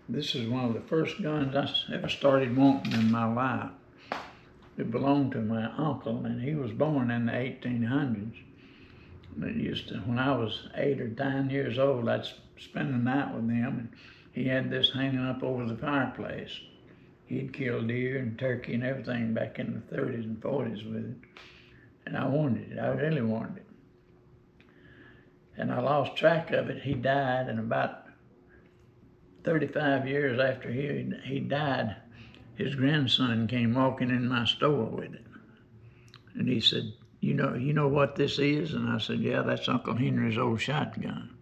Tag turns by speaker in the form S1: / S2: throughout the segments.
S1: This is one of the first guns I ever started wanting in my life. It belonged to my uncle, and he was born in the 1800s. It used to, when I was 8 or 9 years old, I'd spend the night with him, and he had this hanging up over the fireplace. He'd kill deer and turkey and everything back in the 30s and 40s with it. And I wanted it, I really wanted it. And I lost track of it. He died, and about 35 years after he died, his grandson came walking in my store with it. And he said, you know what this is? And I said, yeah, that's Uncle Henry's old shotgun.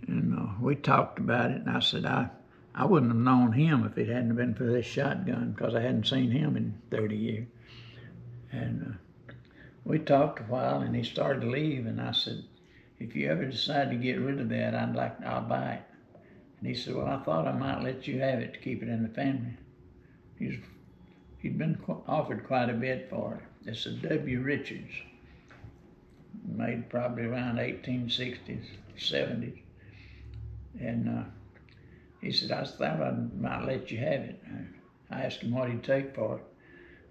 S1: And we talked about it, and I said, I wouldn't have known him if it hadn't been for this shotgun, because I hadn't seen him in 30 years. And we talked a while, and he started to leave, and I said, if you ever decide to get rid of that, I'll buy it. And he said, well, I thought I might let you have it to keep it in the family. He'd been offered quite a bit for it. It's a W. Richards, made probably around 1860s, 70s. And he said, I thought I might let you have it. I asked him what he'd take for it,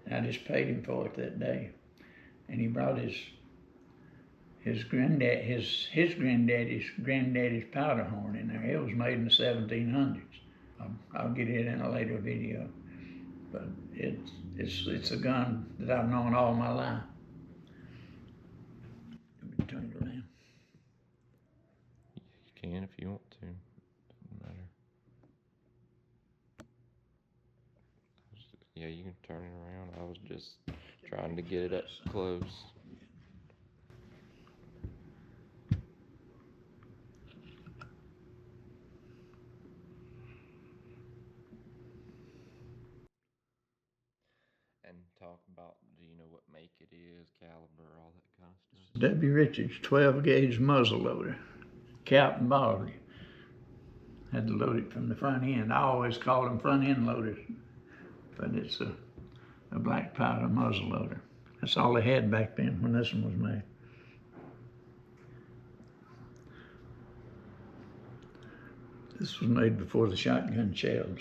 S1: and I just paid him for it that day. And he brought his granddaddy's powder horn in there. It was made in the 1700s. I'll get it in a later video, but it's a gun that I've known all my life. Let me turn it around.
S2: You can if you want to. Doesn't matter. Yeah, you can turn it around. I was just trying to get it up close. And talk about, do you know what make it is, caliber, all that kind of stuff?
S1: W. Richards 12-gauge muzzle-loader, cap and body. Had to load it from the front end. I always called them front end loaders, but it's a black powder muzzle-loader. That's all they had back then when this one was made. This was made before the shotgun shells.